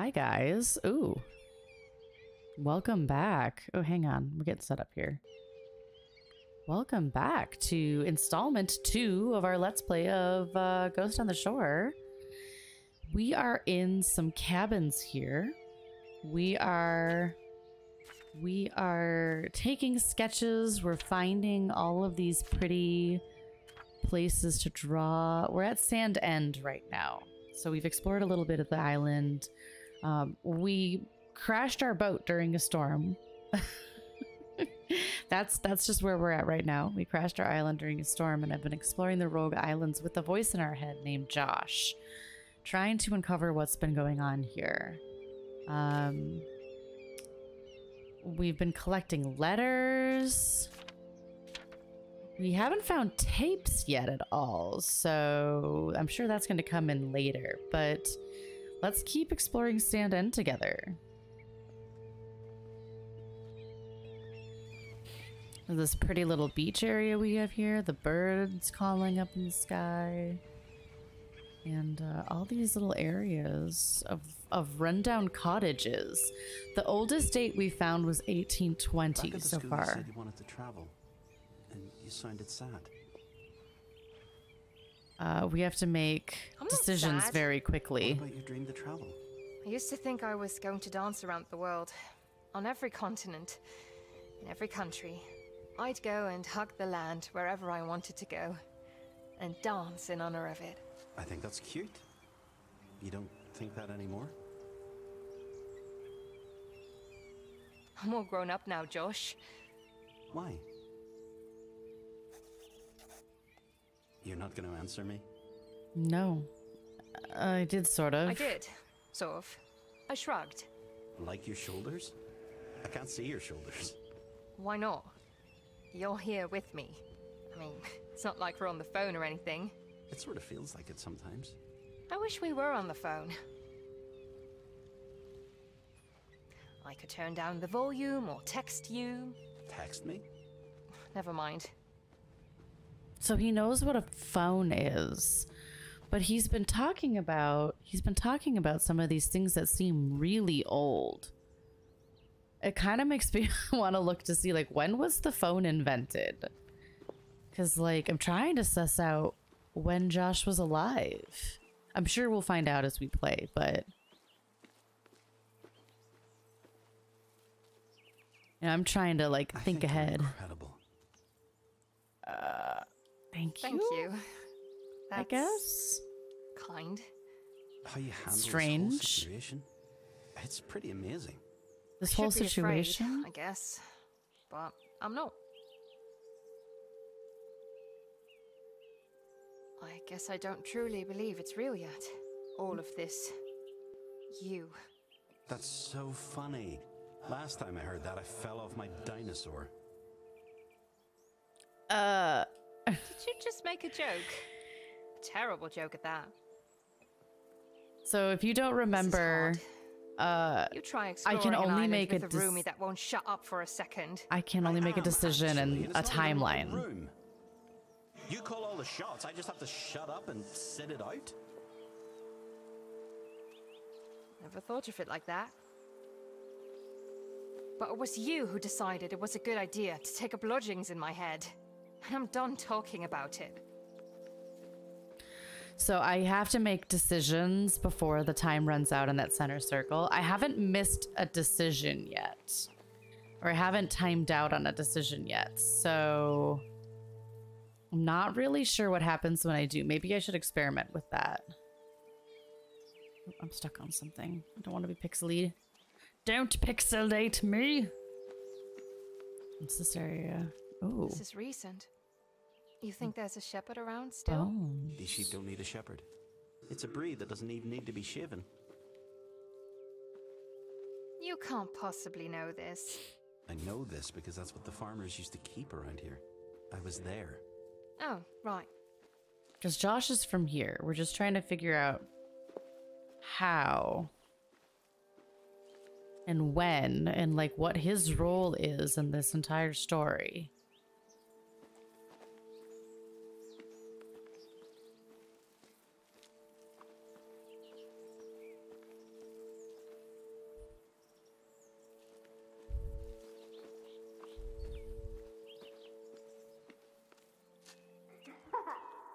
Hi, guys. Ooh. Welcome back. Oh, hang on. We're getting set up here. Welcome back to installment 2 of our Let's Play of Ghost on the Shore. We are in some cabins here. We are taking sketches. We're finding all of these pretty places to draw. We're at Standin right now. So we've explored a little bit of the island. We crashed our boat during a storm. That's just where we're at right now. We crashed our island during a storm, and I've been exploring the rogue islands with a voice in our head named Josh, trying to uncover what's been going on here. We've been collecting letters. We haven't found tapes yet at all, so I'm sure that's going to come in later, but let's keep exploring Standin Together. This pretty little beach area we have here, the birds calling up in the sky, and all these little areas of rundown cottages. The oldest date we found was 1820 so far. You said you wanted to travel, and you sounded sad. We have to make decisions very quickly. What about your dream to travel? I used to think I was going to dance around the world, on every continent, in every country. I'd go and hug the land wherever I wanted to go, and dance in honor of it. I think that's cute. You don't think that anymore? I'm all grown up now, Josh. Why? You're not going to answer me? No. I did, sort of. I did. Sort of. I shrugged. Like your shoulders? I can't see your shoulders. Why not? You're here with me. I mean, it's not like we're on the phone or anything. It sort of feels like it sometimes. I wish we were on the phone. I could turn down the volume or text you. Text me? Never mind. So he knows what a phone is, but he's been talking about some of these things that seem really old. It kind of makes me want to look to see, like, when was the phone invented? Because, like, I'm trying to suss out when Josh was alive. I'm sure we'll find out as we play, but you know, I'm trying to, like, think ahead. Incredible. Thank you. Thank you. I guess. Kind. How you handle Strange. this whole situation? It's pretty amazing. This Should whole be afraid, situation. I guess. But I'm not. I guess I don't truly believe it's real yet. All of this. You. That's so funny. Last time I heard that, I fell off my dinosaur. Did you just make a joke? A terrible joke at that. So if you don't remember, You try I can only make with a roomie that won't shut up for a second. I can only make a decision Actually, and it's a not even my timeline. room. You call all the shots. I just have to shut up and sit it out. Never thought of it like that. But it was you who decided it was a good idea to take up lodgings in my head. And I'm done talking about it. So I have to make decisions before the time runs out in that center circle. I haven't missed a decision yet. Or I haven't timed out on a decision yet. So I'm not really sure what happens when I do. Maybe I should experiment with that. Oh, I'm stuck on something. I don't want to be pixely. Don't pixelate me. What's this area? Oh. This is recent. You think there's a shepherd around still? These sheep don't need a shepherd. It's a breed that doesn't even need to be shaven. You can't possibly know this. I know this because that's what the farmers used to keep around here. I was there. Oh, right. Because Josh is from here. We're just trying to figure out how and when and like what his role is in this entire story.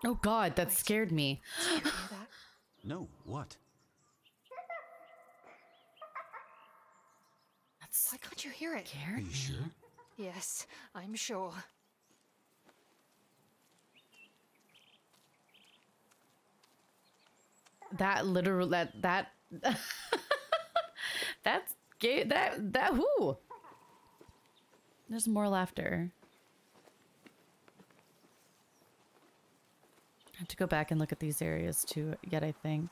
Oh God, that scared me. Did you hear that? No, what? Why can't you hear it? Are you sure? Yes, I'm sure. That literal that that's gay. That whoo. There's more laughter. I have to go back and look at these areas too yet, I think.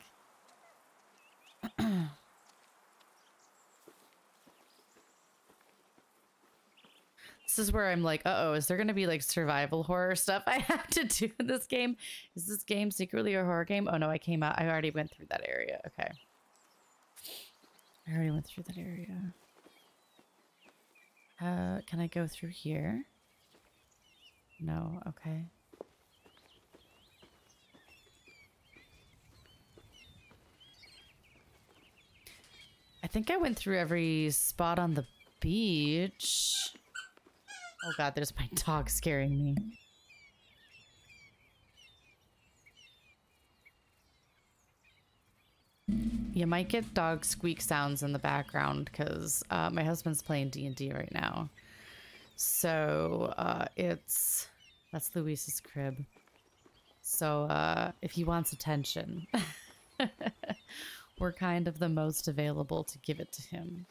This is where I'm like, uh-oh, is there going to be like survival horror stuff I have to do in this game? Is this game secretly a horror game? Oh no, I already went through that area. Okay. I already went through that area. Can I go through here? No, okay. I think I went through every spot on the beach. Oh God, there's my dog scaring me. You might get dog squeak sounds in the background because my husband's playing D&D right now. So that's Luis's crib. So if he wants attention, we're kind of the most available to give it to him.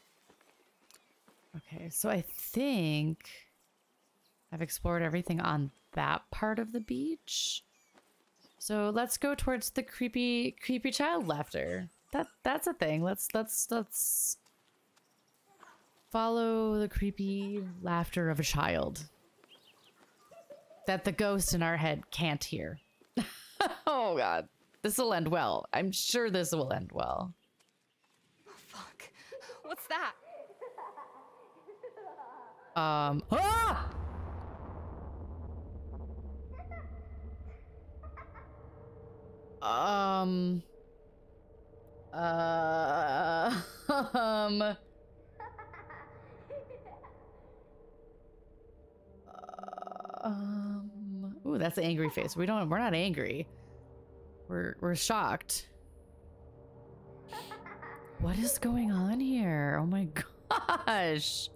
Okay, so I think I've explored everything on that part of the beach. So let's go towards the creepy child laughter. That's a thing. Let's follow the creepy laughter of a child that the ghost in our head can't hear. Oh God, this will end well. I'm sure this will end well. Oh, fuck. What's that? Ah! Ooh, that's an angry face. We're not angry. We're shocked. What is going on here? Oh my gosh.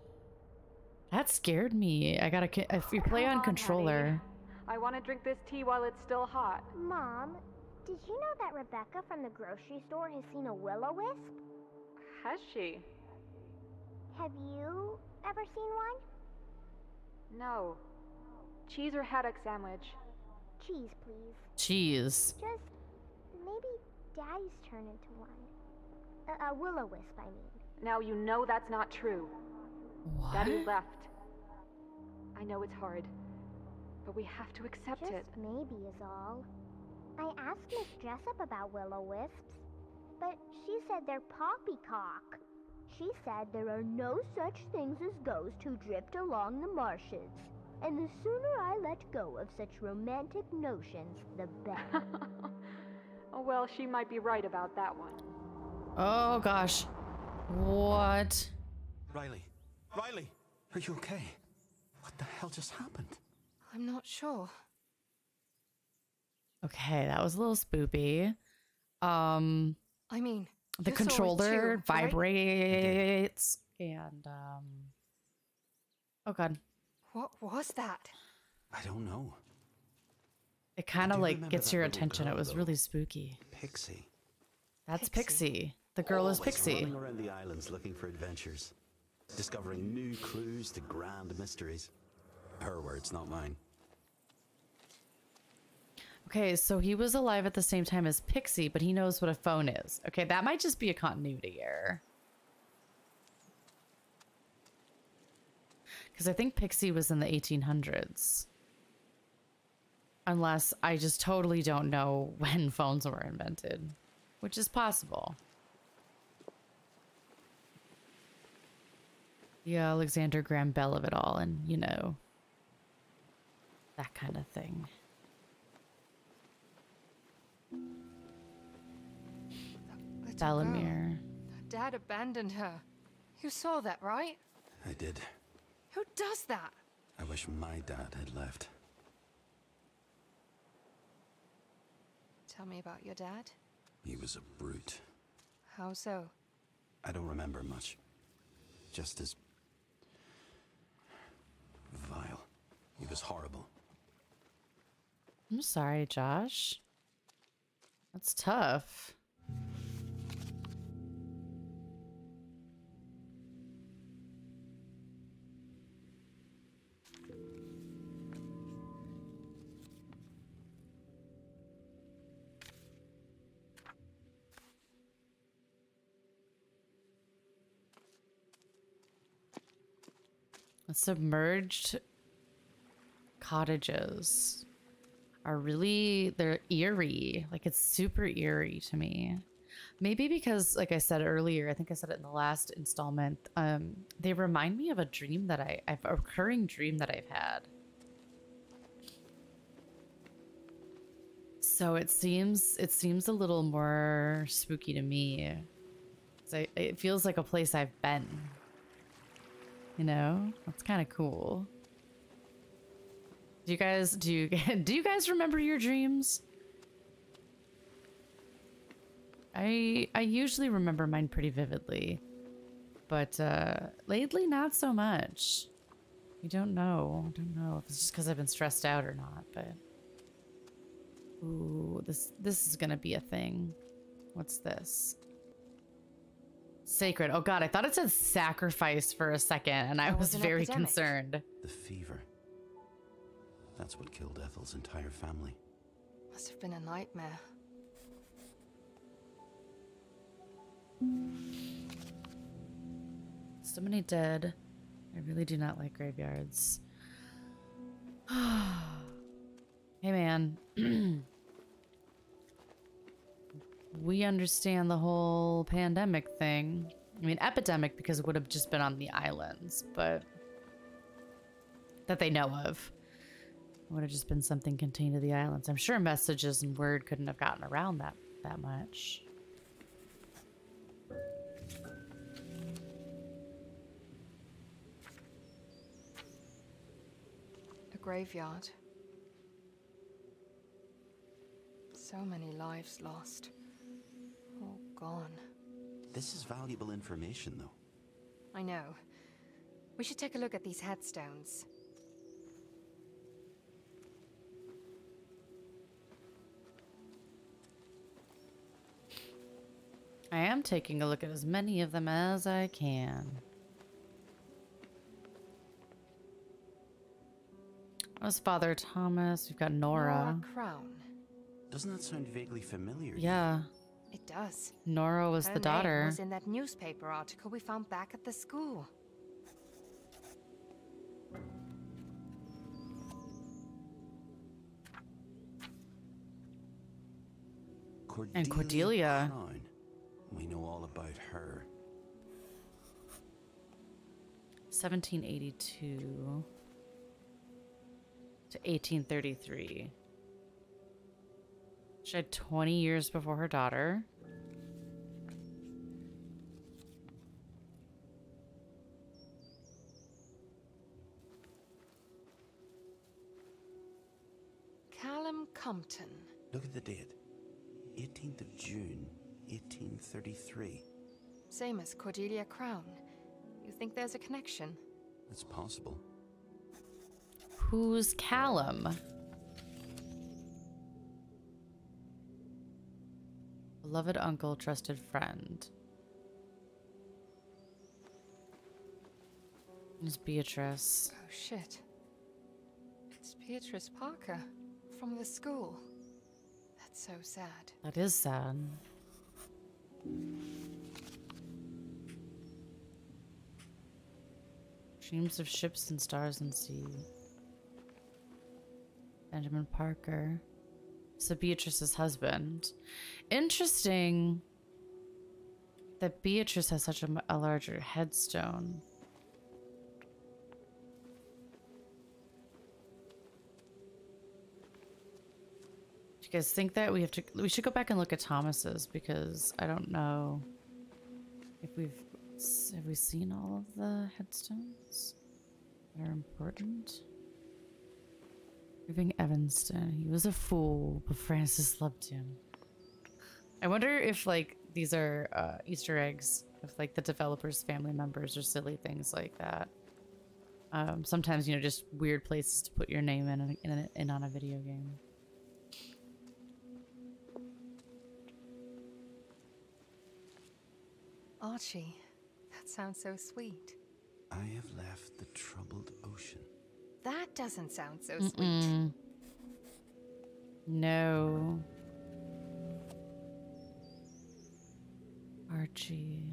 That scared me. If you play on controller. Honey. I want to drink this tea while it's still hot. Mom, did you know that Rebecca from the grocery store has seen a Willow Wisp? Has she? Have you ever seen one? No. Cheese or haddock sandwich? Cheese, please. Cheese. Just maybe Daddy's turn into one. A Willow Wisp, I mean. Now you know that's not true. What? Daddy left. I know it's hard, but we have to accept Just it. maybe is all. I asked Miss Jessup about Willow Wisps, but she said they're poppycock. She said there are no such things as ghosts who drift along the marshes. And the sooner I let go of such romantic notions, the better. Oh well, she might be right about that one. Oh gosh. What? Riley! Riley! Are you okay? What the hell just happened? I'm not sure. Okay, that was a little spoopy. I mean, The you saw it controller too, right? vibrates and oh God. What was that? I don't know. It kind I of do like remember gets that your little attention. girl, It was though. really spooky. Pixie. That's Pixie. Pixie. The girl is Always Pixie. running around the islands looking for adventures. Discovering new clues to grand mysteries. Her words, not mine. Okay, so he was alive at the same time as Pixie, but he knows what a phone is. Okay, that might just be a continuity error. Because I think Pixie was in the 1800s. Unless I just totally don't know when phones were invented. Which is possible. The Alexander Graham Bell of it all, and you know, that kind of thing. Little girl. Bellamere. Dad abandoned her. You saw that, right? I did. Who does that? I wish my dad had left. Tell me about your dad. He was a brute. How so? I don't remember much. Just as vile. He was horrible. I'm sorry, Josh. That's tough. Submerged cottages are really, they're eerie. Like, it's super eerie to me. Maybe because, like I said earlier, I think I said it in the last installment, they remind me of a dream that a recurring dream that I've had. So it seems a little more spooky to me. It feels like a place I've been. You know, that's kind of cool. Do you guys remember your dreams? I usually remember mine pretty vividly, but lately not so much. I don't know if it's just because I've been stressed out or not, but ooh, this is gonna be a thing. What's this? Sacred. Oh god, I thought it said sacrifice for a second, and I was very concerned. The fever. That's what killed Ethel's entire family. Must have been a nightmare. So many dead. I really do not like graveyards. Hey man. We understand the whole pandemic thing. I mean, epidemic because it would have just been on the islands, but that they know of. It would have just been something contained to the islands. I'm sure messages and word couldn't have gotten around that much. A graveyard. So many lives lost. All gone. This is valuable information, though. I know. We should take a look at these headstones. I am taking a look at as many of them as I can. That was Father Thomas. We've got Nora. Nora Crown. Doesn't that sound vaguely familiar? Yeah. It does. Nora was Her the name daughter. was in that newspaper article we found back at the school. And Cordelia. Crown. We know all about her. 1782 to 1833. She died 20 years before her daughter. Callum Compton. Look at the date. 18th of June, 1833. Same as Cordelia Crown. You think there's a connection? It's possible. Who's Callum? Beloved uncle, trusted friend. It's Beatrice. Oh shit. It's Beatrice Parker from the school. That's so sad. That is sad. Dreams of ships and stars and sea. Benjamin Parker. So Beatrice's husband. Interesting that Beatrice has such a larger headstone. Do you guys think that we should go back and look at Thomas's, because I don't know if have we seen all of the headstones that are important? Irving Evanston. He was a fool, but Francis loved him. I wonder if, like, these are Easter eggs of, like, the developers' family members or silly things like that. Sometimes, you know, just weird places to put your name in on a video game. Archie, that sounds so sweet. I have left the troubled ocean. That doesn't sound so sweet. No. Archie.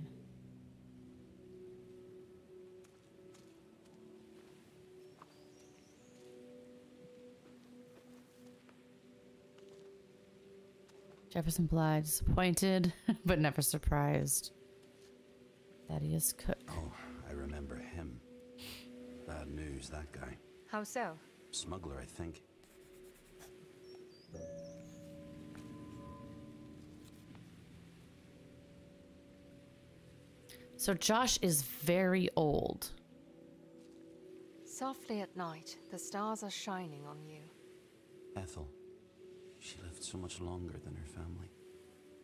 Jefferson Blythe, disappointed, but never surprised. Thaddeus Cook. Oh, I remember him. Bad news, that guy. How so? Smuggler, I think. So Josh is very old. Softly at night, the stars are shining on you. Ethel. She lived so much longer than her family.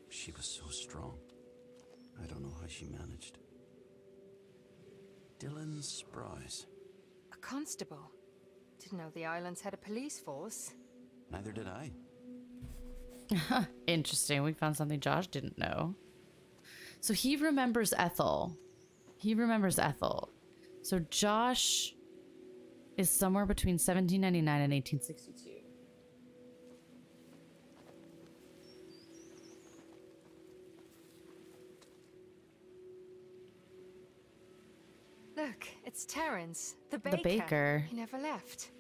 She was so strong. I don't know how she managed. Dylan Sprouse. A constable? Didn't know the islands had a police force. Neither did I. Interesting. We found something Josh didn't know. So he remembers Ethel. He remembers Ethel. So Josh is somewhere between 1799 and 1862. Look, it's Terence, the baker. The baker. He never left.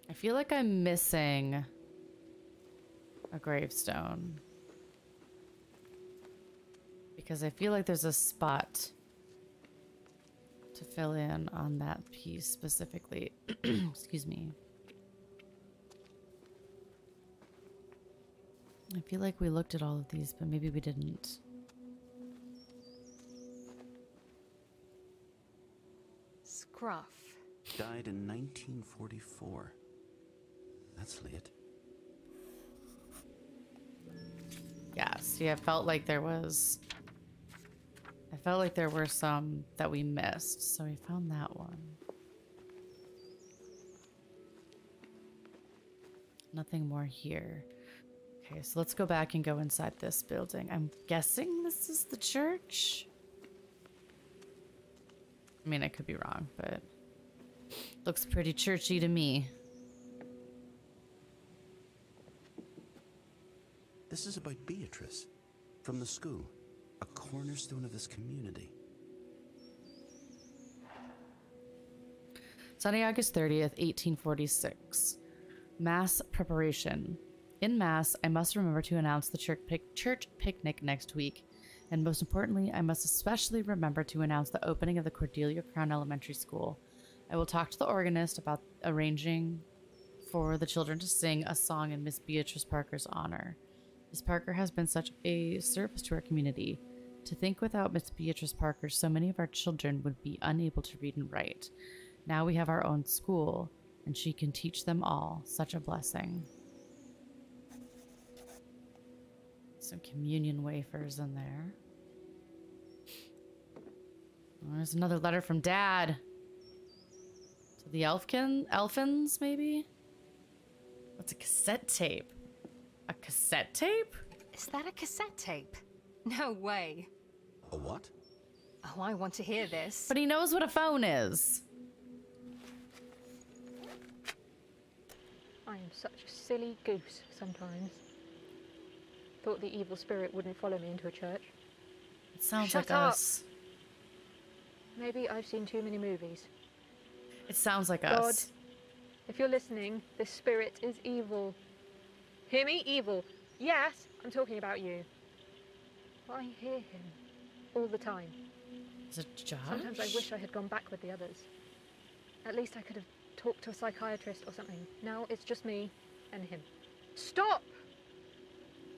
I feel like I'm missing a gravestone. Because I feel like there's a spot to fill in on that piece specifically. Excuse me. I feel like we looked at all of these, but maybe we didn't. Scruff. Died in 1944. That's late. Yeah, see, I felt like there was... I felt like there were some that we missed, so we found that one. Nothing more here. Okay, so let's go back and go inside this building. I'm guessing this is the church? I mean, I could be wrong, but... looks pretty churchy to me. This is about Beatrice, from the school, a cornerstone of this community. Sunday, August 30th, 1846. Mass preparation. In Mass, I must remember to announce the church picnic next week. And most importantly, I must especially remember to announce the opening of the Cordelia Crown Elementary School. I will talk to the organist about arranging for the children to sing a song in Miss Beatrice Parker's honor. Miss Parker has been such a service to our community. To think without Miss Beatrice Parker, so many of our children would be unable to read and write. Now we have our own school, and she can teach them all. Such a blessing. Some communion wafers in there. There's another letter from Dad. To the Elfins, maybe? What's a cassette tape? A cassette tape? Is that a cassette tape? No way. A what? Oh, I want to hear this. But he knows what a phone is. I am such a silly goose sometimes. Thought the evil spirit wouldn't follow me into a church. It sounds Shut like up. us. Maybe I've seen too many movies. It sounds like God, us. if you're listening, this spirit is evil. Hear me? Evil. Yes, I'm talking about you. I hear him all the time. Is it Josh? Sometimes I wish I had gone back with the others. At least I could have talked to a psychiatrist or something. Now it's just me and him. Stop!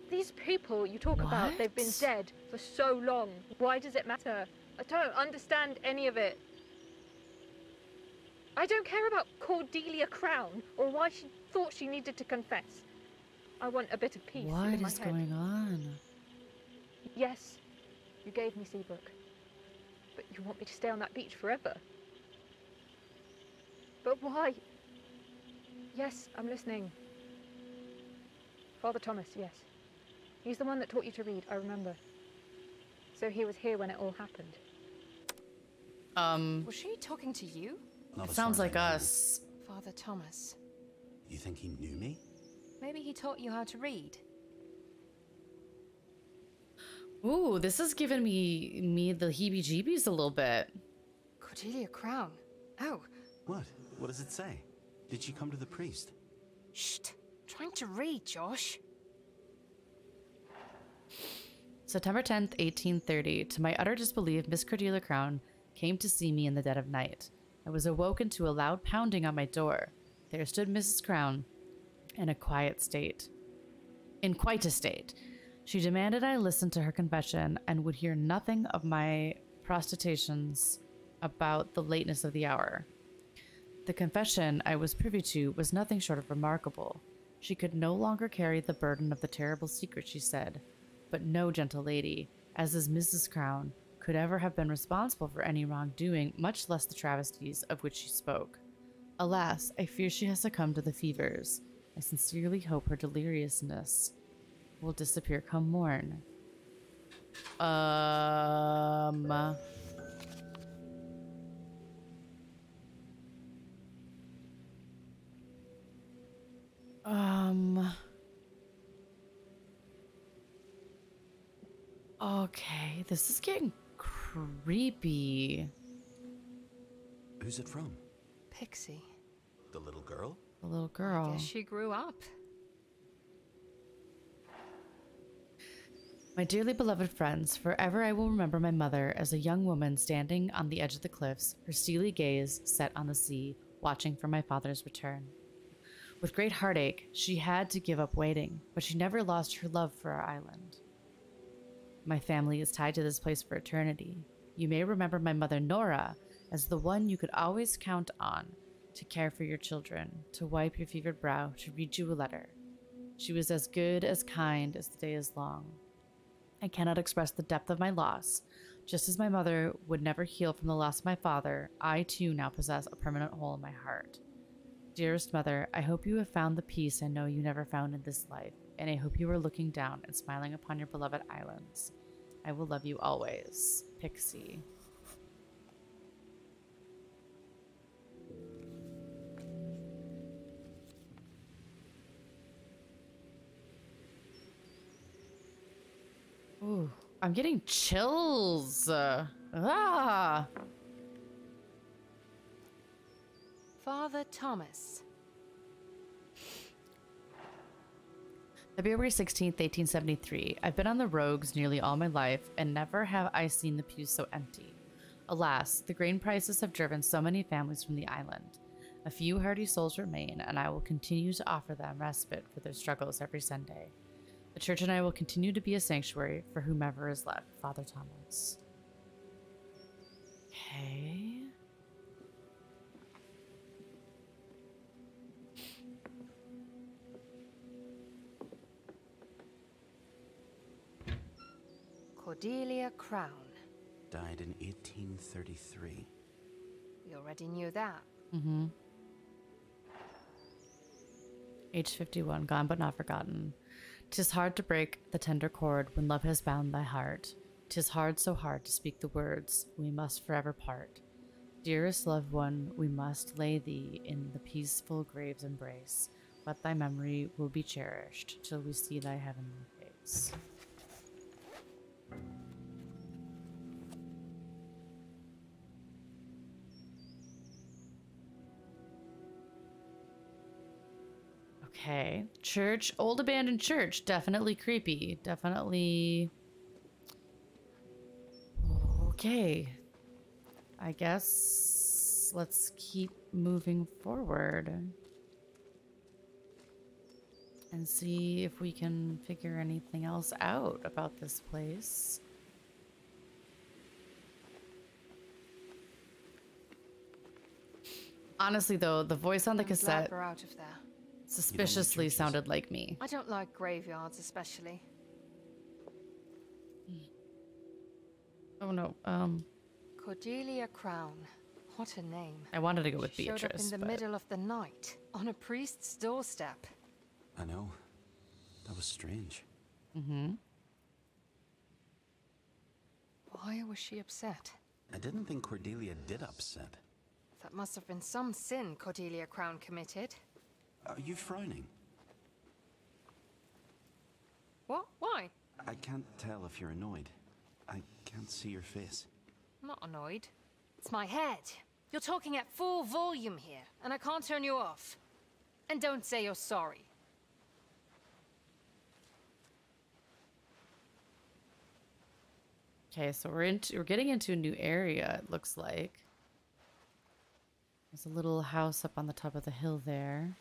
These people you talk about, they've been dead for so long. Why does it matter? I don't understand any of it. I don't care about Cordelia Crown or why she thought she needed to confess. I want a bit of peace in my head. What is going on? Yes, you gave me Seabrook. But you want me to stay on that beach forever? But why? Yes, I'm listening. Father Thomas, yes. He's the one that taught you to read, I remember. So he was here when it all happened. Was she talking to you? Not It as sounds far as like I know. us. Father Thomas. You think he knew me? Maybe he taught you how to read. Ooh, this is giving me the heebie-jeebies a little bit. Cordelia Crown. Oh, What? What does it say? Did she come to the priest? shh. Trying to read, Josh. September 10th, 1830. To my utter disbelief, Miss Cordelia Crown came to see me in the dead of night. I was awoken to a loud pounding on my door. There stood Mrs. Crown in quite a state. She demanded I listen to her confession and would hear nothing of my protestations about the lateness of the hour. The confession I was privy to was nothing short of remarkable. She could no longer carry the burden of the terrible secret, she said. But no gentle lady, as is Mrs. Crown, could ever have been responsible for any wrongdoing, much less the travesties of which she spoke. Alas, I fear she has succumbed to the fevers. I sincerely hope her deliriousness will disappear come morn. Okay, this is getting creepy. Who's it from? Pixie. The little girl? The little girl. Guess she grew up. My dearly beloved friends, forever I will remember my mother as a young woman standing on the edge of the cliffs, her steely gaze set on the sea, watching for my father's return. With great heartache, she had to give up waiting, but she never lost her love for our island. My family is tied to this place for eternity. You may remember my mother Nora as the one you could always count on to care for your children, to wipe your fevered brow, to read you a letter. She was as good, as kind as the day is long. I cannot express the depth of my loss. Just as my mother would never heal from the loss of my father, I too now possess a permanent hole in my heart. Dearest mother, I hope you have found the peace I know you never found in this life, and I hope you are looking down and smiling upon your beloved islands. I will love you always. Pixie. Ooh, I'm getting chills. Father Thomas. February 16th, 1873. I've been on the rogues nearly all my life, and never have I seen the pews so empty. Alas, the grain prices have driven so many families from the island. A few hardy souls remain, and I will continue to offer them respite for their struggles every Sunday. The church and I will continue to be a sanctuary for whomever is left. Father Thomas. Okay. Cordelia Crown. Died in 1833. We already knew that. Mm-hmm. Age 51, gone but not forgotten. 'Tis hard to break the tender cord when love has bound thy heart. 'Tis hard, so hard to speak the words, we must forever part. Dearest loved one, we must lay thee in the peaceful grave's embrace, but thy memory will be cherished till we see thy heavenly face. Okay. Church. Old abandoned church. Definitely creepy. Definitely. Okay. I guess let's keep moving forward. and see if we can figure anything else out about this place. Honestly, though, the voice on the I'm glad cassette we're out of there. suspiciously churches? sounded like me. I don't like graveyards, especially. Oh no, Cordelia Crown. What a name. I wanted to go with She showed up Beatrice, in the but middle of the night, on a priest's doorstep. I know. That was strange. Why was she upset? I didn't think Cordelia did upset. That must have been some sin Cordelia Crown committed. Are you frowning? What? Why? I can't tell if you're annoyed. I can't see your face. I'm not annoyed. It's my head. You're talking at full volume here, and I can't turn you off. And don't say you're sorry. okay, so we're getting into a new area, it looks like. There's a little house up on the top of the hill there.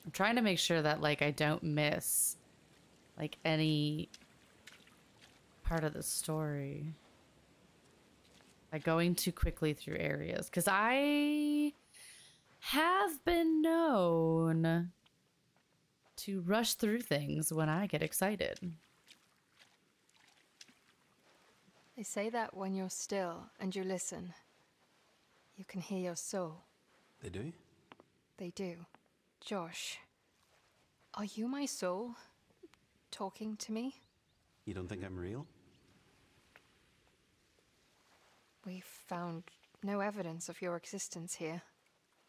I'm trying to make sure that, like, I don't miss, like, any part of the story by going too quickly through areas. Because I have been known to rush through things when I get excited. They say that when you're still and you listen, you can hear your soul. They do? They do. Josh, are you my soul? Talking to me? You don't think I'm real? We've found no evidence of your existence here.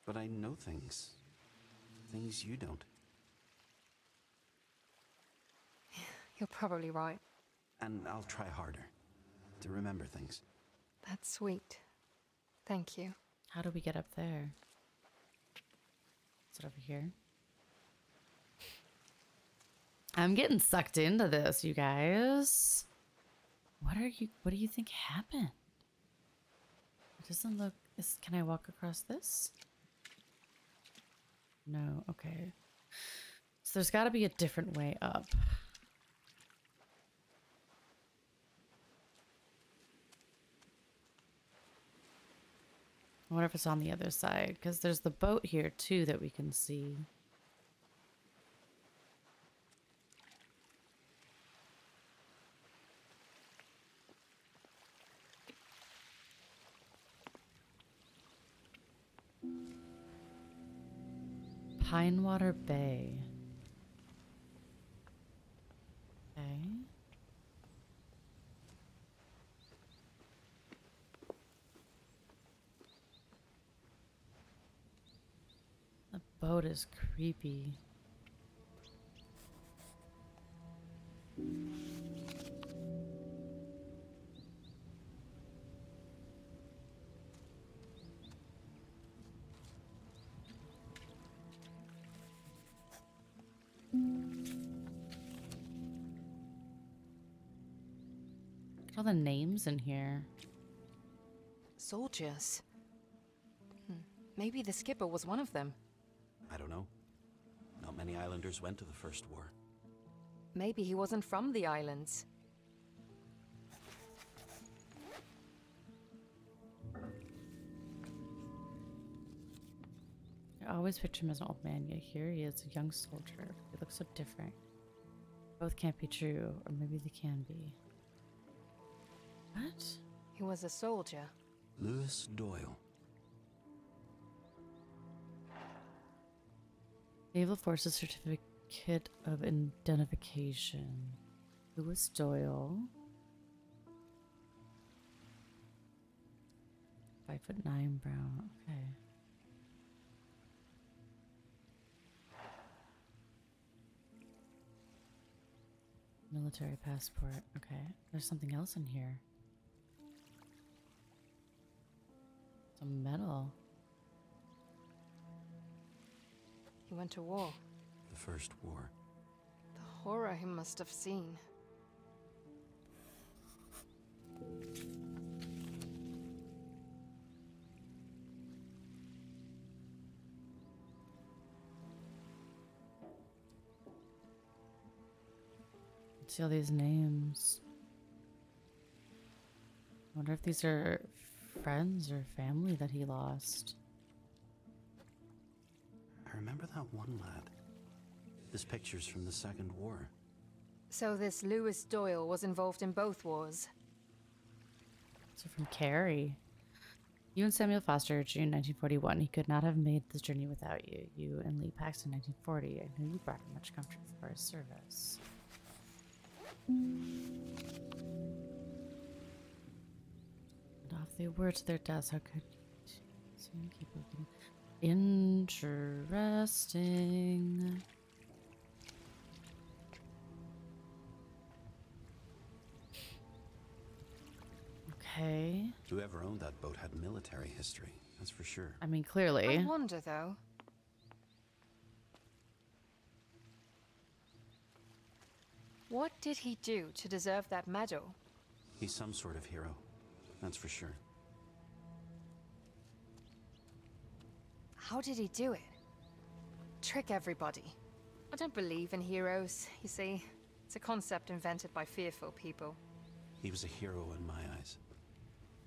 But I know things. Things you don't. You're probably right. And I'll try harder to remember things. That's sweet. Thank you. How do we get up there? Is it over here? I'm getting sucked into this, you guys. What do you think happened? It doesn't look... Can I walk across this? No, okay. So there's got to be a different way up. I wonder if it's on the other side, because there's the boat here too that we can see. Pinewater Bay. Okay. The boat is creepy. Look at all the names in here. Soldiers. Maybe the skipper was one of them. I don't know. Not many islanders went to the First War. Maybe he wasn't from the islands. I always picture him as an old man, yet here he is, a young soldier. He looks so different. Both can't be true, or maybe they can be. What? He was a soldier. Lewis Doyle. Naval Forces Certificate of Identification. Lewis Doyle. 5'9" brown. Okay. Military passport. Okay. There's something else in here. Some metal. He went to war. The First War. The horror he must have seen. See all these names. I wonder if these are friends or family that he lost. I remember that one lad. This picture's from the Second War. So this Lewis Doyle was involved in both wars. So from Carrie. You and Samuel Foster, June 1941. He could not have made this journey without you. You and Lee Paxton, 1940. I knew you brought him much comfort for his service. And off they were to their deaths. How could you soon keep looking? Interesting. Okay. Whoever owned that boat had military history, that's for sure. I mean, clearly. I wonder, though. What did he do to deserve that medal? He's some sort of hero, that's for sure. How did he do it? Trick everybody. I don't believe in heroes, you see. It's a concept invented by fearful people. He was a hero in my eyes.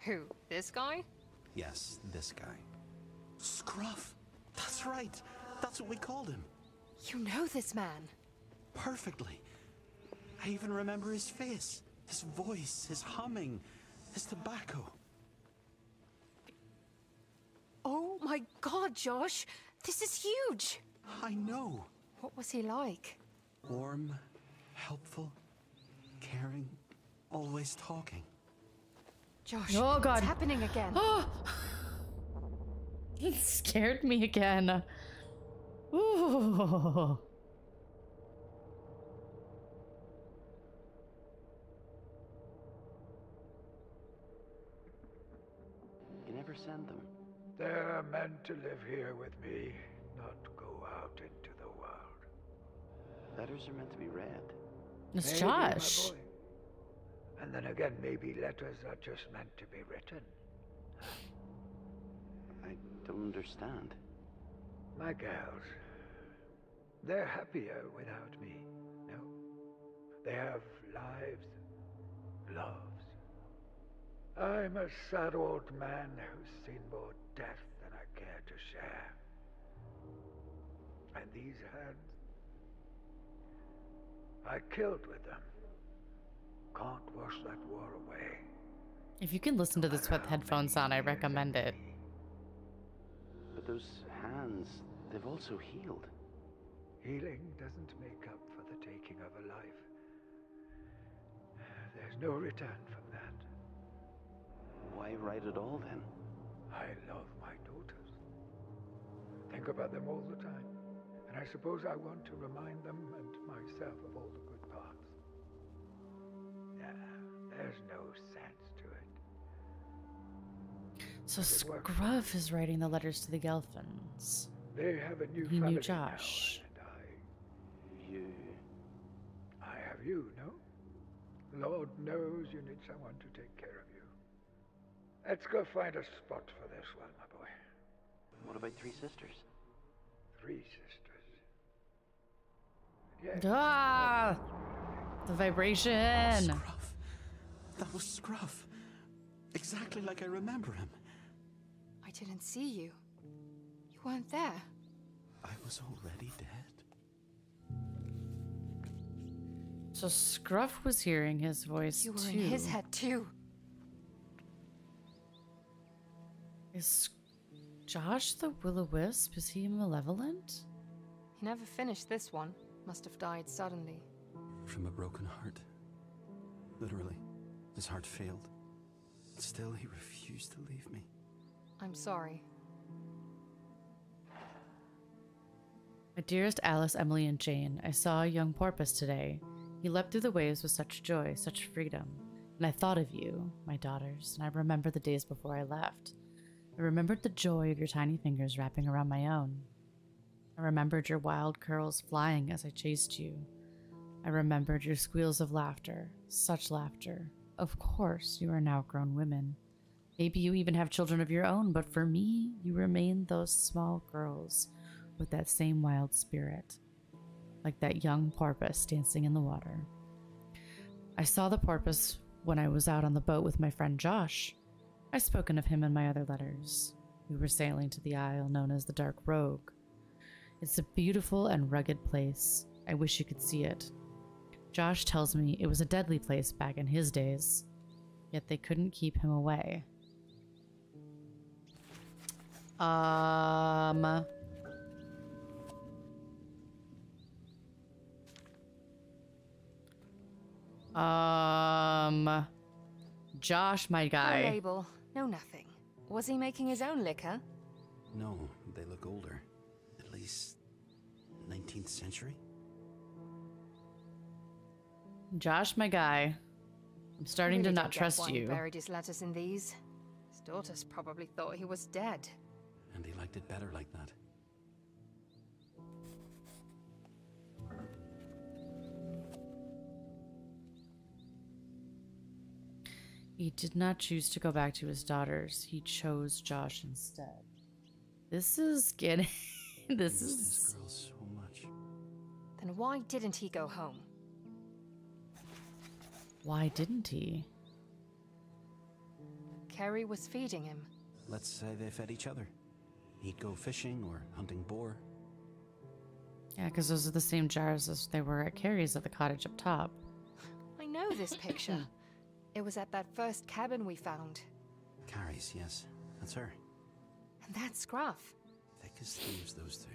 Who? This guy? Yes, this guy. Scruff! That's right! That's what we called him. You know this man. Perfectly. I even remember his face, his voice, his humming, his tobacco. Oh my god, Josh! This is huge! I know. What was he like? Warm, helpful, caring, always talking. Josh, Oh god. it's happening again. It scared me again. Ooh. You never send them. They're meant to live here with me, not go out into the world. Letters are meant to be read. It's Maybe, Josh. my boy. And then again, maybe letters are just meant to be written. I don't understand. My gals, they're happier without me, no? They have lives, loves. I'm a sad old man who's seen more death than I care to share. And these hands, I killed with them. Can't wash that war away. If you can listen to this with headphones on, I recommend it. But those hands, they've also healed. Healing doesn't make up for the taking of a life. There's no return from that. Why write it all then? I love my daughters. Think about them all the time. And I suppose I want to remind them and myself of all the good parts. Yeah, there's no sense to it. So Scruff is writing the letters to the Gelfins. They have a new He family knew Josh. now, and You... I have you, no? Lord knows you need someone to take care of you. Let's go find a spot for this one, my boy. What about three sisters? 3 sisters. Yes. Ah! The vibration! Scruff. That was Scruff. Exactly like I remember him. I didn't see you. You weren't there. I was already dead. So Scruff was hearing his voice You were too. in his head too. Is Josh the Willow Wisp? Is he malevolent? He never finished this one. Must have died suddenly. From a broken heart. Literally. His heart failed. Still, he refused to leave me. I'm sorry. My dearest Alice, Emily, and Jane, I saw a young porpoise today. He leapt through the waves with such joy, such freedom. And I thought of you, my daughters, and I remembered the days before I left. I remembered the joy of your tiny fingers wrapping around my own. I remembered your wild curls flying as I chased you. I remembered your squeals of laughter, such laughter. Of course, you are now grown women. Maybe you even have children of your own, but for me, you remain those small girls with that same wild spirit, like that young porpoise dancing in the water. I saw the porpoise when I was out on the boat with my friend Josh. I've spoken of him in my other letters. We were sailing to the isle known as the Dark Rogue. It's a beautiful and rugged place. I wish you could see it. Josh tells me it was a deadly place back in his days, yet they couldn't keep him away. Josh, my guy. No label, no nothing. Was he making his own liquor? No, they look older. At least 19th century? Josh, my guy. I'm starting to not trust you. He buried his letters in these. His daughters probably thought he was dead. And he liked it better like that. He did not choose to go back to his daughters. He chose Josh instead. This is getting... This girl so much. Then why didn't he go home? Why didn't he? Kerry was feeding him. Let's say they fed each other. He'd go fishing or hunting boar. Yeah, because those are the same jars as they were at Carrie's at the cottage up top. I know this picture. It was at that first cabin we found. Carrie's, yes. That's her. And that's Scruff. Thick as thieves, those two.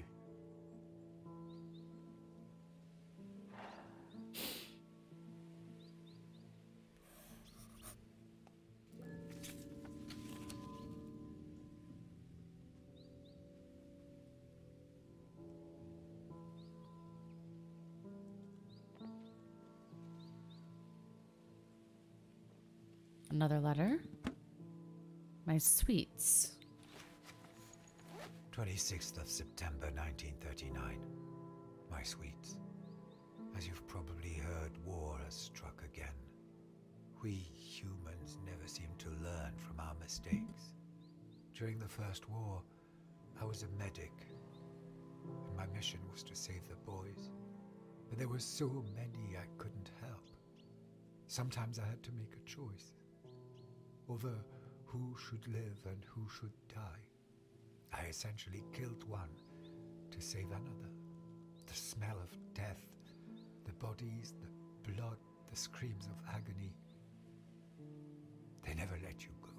Another letter. My sweets. 26th of September 1939. My sweets. As you've probably heard, war has struck again. We humans never seem to learn from our mistakes. During the First War, I was a medic, and my mission was to save the boys. But there were so many I couldn't help. Sometimes I had to make a choice. Over who should live and who should die. I essentially killed one to save another. The smell of death, the bodies, the blood, the screams of agony. They never let you go.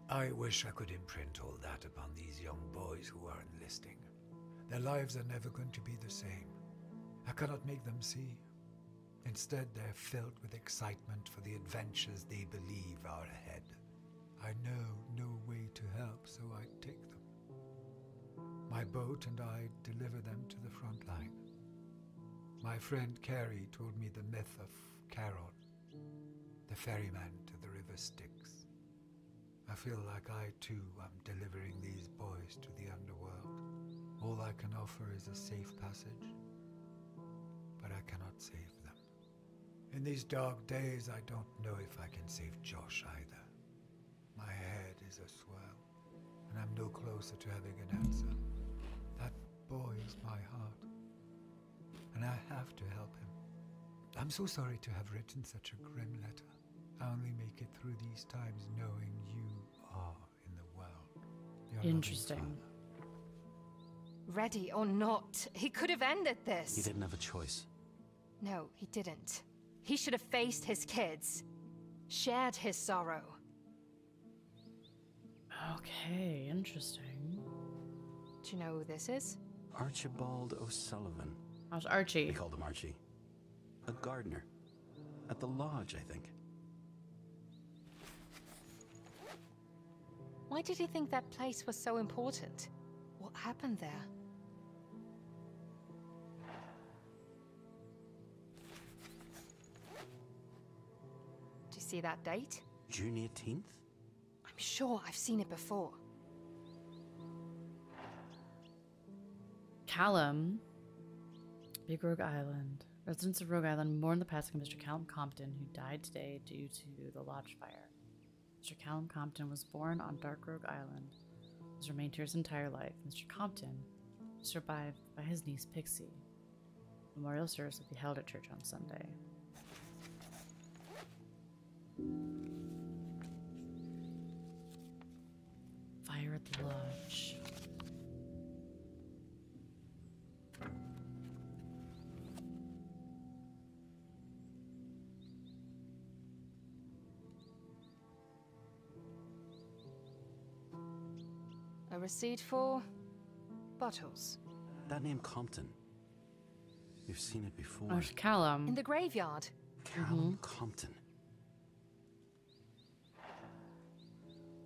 I wish I could imprint all that upon these young boys who are enlisting. Their lives are never going to be the same. I cannot make them see. Instead, they're filled with excitement for the adventures they believe are ahead. I know no way to help, so I take them. My boat and I deliver them to the front line. My friend Carrie told me the myth of Carol, the ferryman to the river Styx. I feel like I too am delivering these boys to the underworld. All I can offer is a safe passage, but I cannot save them. In these dark days, I don't know if I can save Josh either. My head is a swirl, and I'm no closer to having an answer. That boy is my heart, and I have to help him. I'm so sorry to have written such a grim letter. I only make it through these times knowing you are in the world. Your Interesting. loving father. Ready or not, he could have ended this. He didn't have a choice. No, he didn't. He should have faced his kids, shared his sorrow. Okay, interesting. Do you know who this is? Archibald O'Sullivan. How's They Archie? called him Archie. A gardener. At the lodge, I think. Why did he think that place was so important? What happened there? Do you see that date? June 18th? I'm sure I've seen it before. Callum. Big Rogue Island. Residents of Rogue Island mourn the passing of Mr. Callum Compton, who died today due to the lodge fire. Mr. Callum Compton was born on Dark Rogue Island. Has remained here his entire life. Mr. Compton was survived by his niece Pixie. Memorial service will be held at church on Sunday. Fire at the lodge. A receipt for bottles. That name Compton. We've seen it before. Oh, it's Callum. In the graveyard. Callum Compton.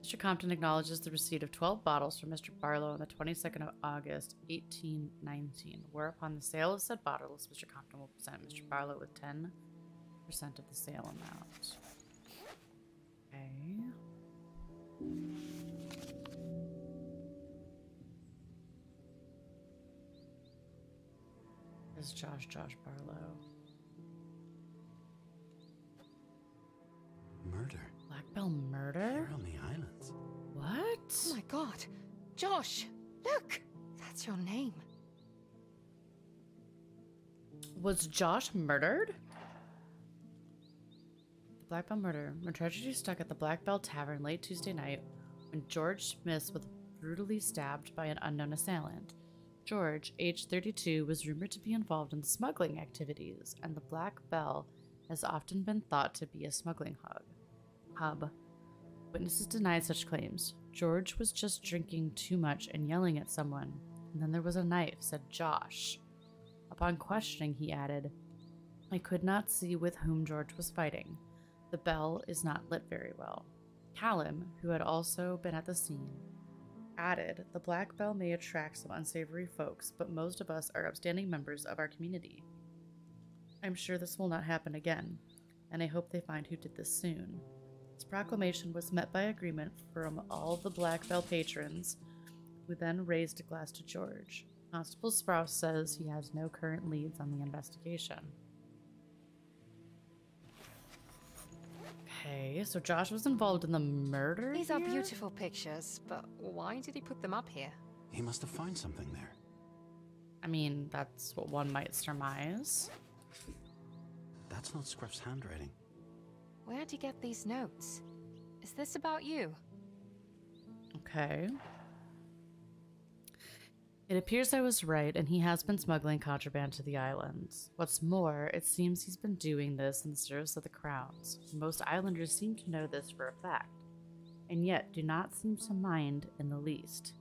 Mr. Compton acknowledges the receipt of 12 bottles from Mr. Barlow on the 22nd of August, 1819. Whereupon the sale of said bottles, Mr. Compton will present Mr. Barlow with 10% of the sale amount. Okay. This is Josh Barlow. Murder. Black Bell murder? Here on the islands. What? Oh my god. Josh, look! That's your name. Was Josh murdered? The Black Bell murder. When tragedy struck at the Black Bell Tavern late Tuesday night when George Smith was brutally stabbed by an unknown assailant. George, aged 32, was rumored to be involved in smuggling activities, and the Black Bell has often been thought to be a smuggling hub. Witnesses denied such claims. George was just drinking too much and yelling at someone, and then there was a knife, said Josh. Upon questioning, he added, I could not see with whom George was fighting. The bell is not lit very well. Callum, who had also been at the scene, added, the Black Bell may attract some unsavory folks, but most of us are upstanding members of our community. I'm sure this will not happen again, and I hope they find who did this soon. This proclamation was met by agreement from all the Black Bell patrons, who then raised a glass to George. Constable Sprouse says he has no current leads on the investigation. Okay, so Josh was involved in the murder These here? are beautiful pictures, but why did he put them up here? He must have found something there. I mean, that's what one might surmise. That's not Scruff's handwriting. Where'd he get these notes? Is this about you? Okay. It appears I was right, and he has been smuggling contraband to the islands. What's more, it seems he's been doing this in the service of the crowns. Most islanders seem to know this for a fact, and yet do not seem to mind in the least.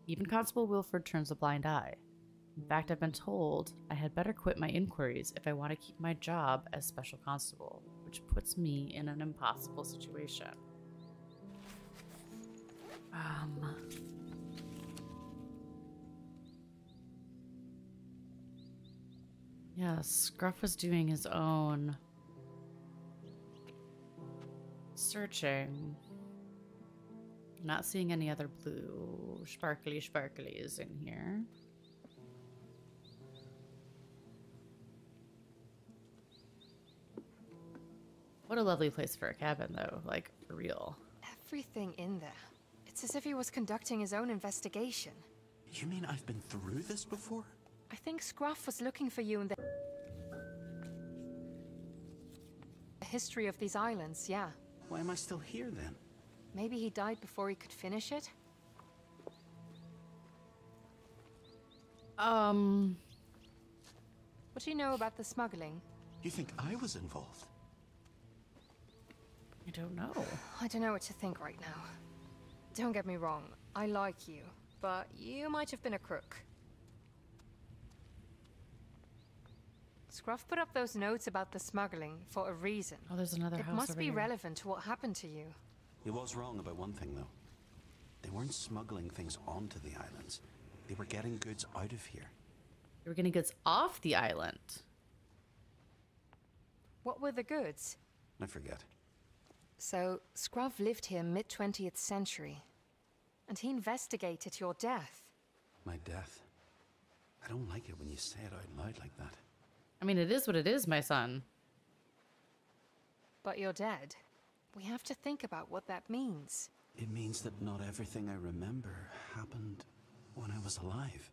Even Constable Wilford turns a blind eye. In fact, I've been told I had better quit my inquiries if I want to keep my job as special constable, which puts me in an impossible situation. Yeah, Scruff was doing his own searching. Not seeing any other blue sparklies in here. What a lovely place for a cabin, though. Like, for real. Everything in there. It's as if he was conducting his own investigation. You mean I've been through this before? I think Scruff was looking for you in the history of these islands, yeah. Why am I still here then? Maybe he died before he could finish it? What do you know about the smuggling? You think I was involved? I don't know. I don't know what to think right now. Don't get me wrong, I like you, but you might have been a crook. Scruff put up those notes about the smuggling for a reason. Oh, there's another house It must over be here. relevant to what happened to you. He was wrong about one thing, though. They weren't smuggling things onto the islands. They were getting goods out of here. They were getting goods off the island. What were the goods? I forget. So, Scruff lived here mid-20th century, and he investigated your death. My death. I don't like it when you say it out loud like that. I mean, it is what it is, my son. But you're dead. We have to think about what that means. It means that not everything I remember happened when I was alive.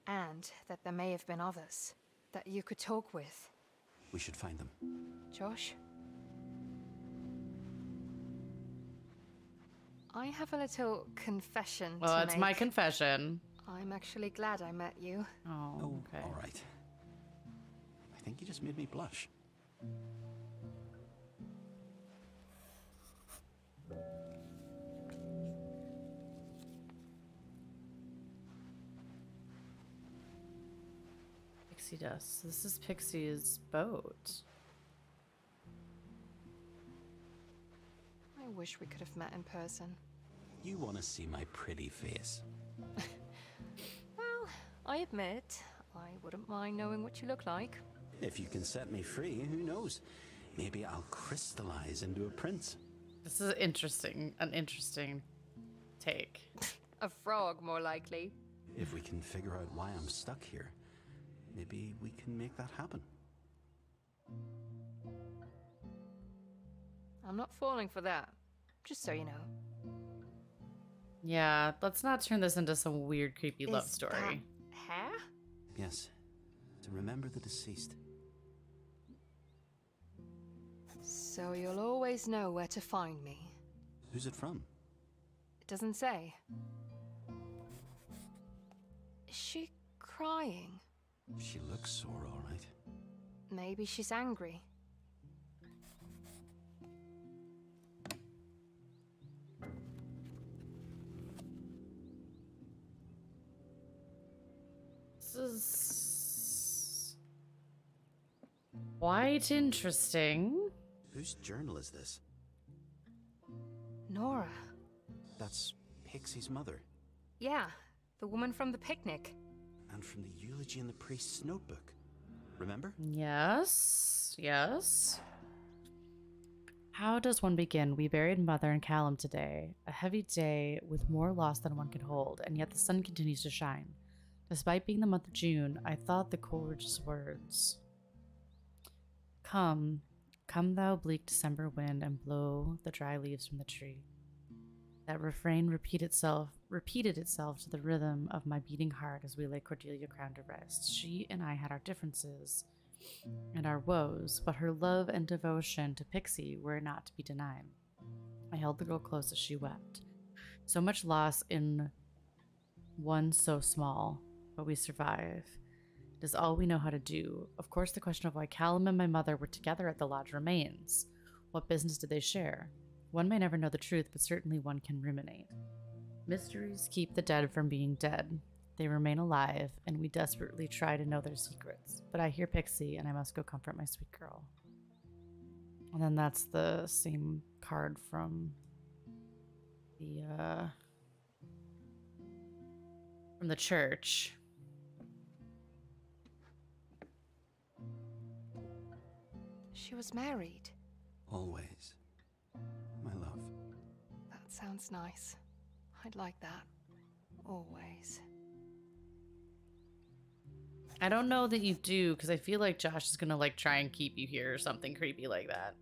And that there may have been others that you could talk with. We should find them. Josh? I have a little confession Well, to it's make. my confession. I'm actually glad I met you. Oh, okay. All right. I think you just made me blush. Pixie dust. This is Pixie's boat. I wish we could have met in person. You want to see my pretty face? Well, I admit, I wouldn't mind knowing what you look like. If you can set me free, who knows? Maybe I'll crystallize into a prince. This is interesting. An interesting take. A frog, more likely. If we can figure out why I'm stuck here, maybe we can make that happen. I'm not falling for that, just so you know. Yeah, let's not turn this into some weird, creepy love Is story. that hair? Yes, to remember the deceased. So you'll always know where to find me. Who's it from? It doesn't say. Is she crying? She looks sore, all right. Maybe she's angry. This is quite interesting. Whose journal is this? Nora. That's Pixie's mother. Yeah, the woman from the picnic. And from the eulogy in the priest's notebook. Remember? Yes, yes. How does one begin? We buried Mother and Callum today. A heavy day with more loss than one could hold, and yet the sun continues to shine. Despite being the month of June, I thought the Coleridge's words. Come, come thou bleak December wind, and blow the dry leaves from the tree. That refrain repeated itself to the rhythm of my beating heart as we lay Cordelia crowned to rest. She and I had our differences and our woes, but her love and devotion to Pixie were not to be denied. I held the girl close as she wept. So much loss in one so small, but we survive. It is all we know how to do. Of course, the question of why Callum and my mother were together at the lodge remains. What business did they share? One may never know the truth, but certainly one can ruminate. Mysteries keep the dead from being dead. They remain alive, and we desperately try to know their secrets. But I hear Pixie, and I must go comfort my sweet girl. And then that's the same card from the church. She was married. Always. My love. That sounds nice. I'd like that. Always. I don't know that you do, because I feel like Josh is gonna like try and keep you here or something creepy like that.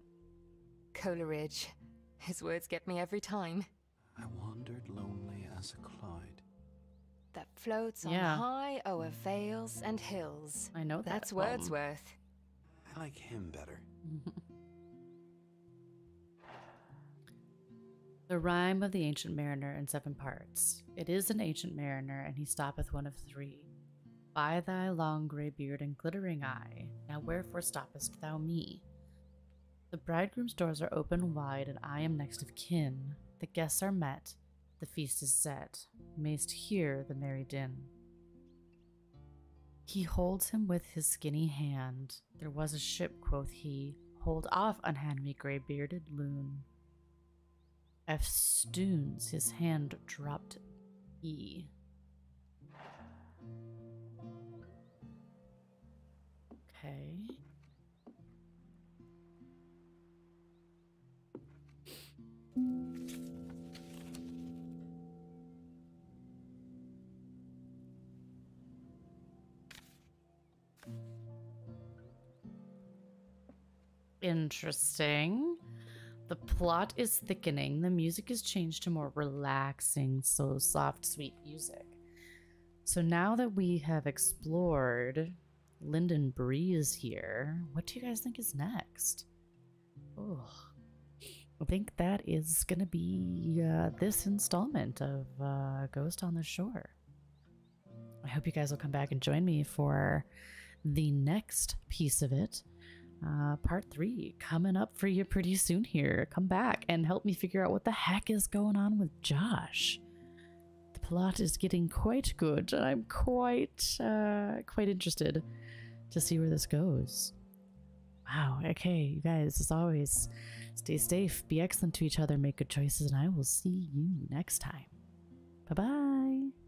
Coleridge. His words get me every time. I wandered lonely as a cloud. That floats on Yeah. high o'er vales and hills. I know that That's poem. Wordsworth. I like him better. The Rhyme of the Ancient Mariner in 7 parts. It is an ancient mariner, and he stoppeth one of 3. By thy long grey beard and glittering eye, now wherefore stoppest thou me? The bridegroom's doors are open wide, and I am next of kin. The guests are met, the feast is set. Mayst hear the merry din. He holds him with his skinny hand. There was a ship, quoth he. Hold off, unhand me, grey-bearded loon. Eftsoons his hand dropped he. Okay. Interesting. The plot is thickening. The music is changed to more relaxing, so soft, sweet music. So now that we have explored Lyndon Breeze here, what do you guys think is next? Oh, I think that is going to be this installment of Ghost on the Shore. I hope you guys will come back and join me for the next piece of it. Part 3 coming up for you pretty soon here. Come back and help me figure out what the heck is going on with Josh. The plot is getting quite good, and I'm quite interested to see where this goes. Wow, okay, you guys, as always, stay safe, be excellent to each other, make good choices, and I will see you next time. Bye-bye.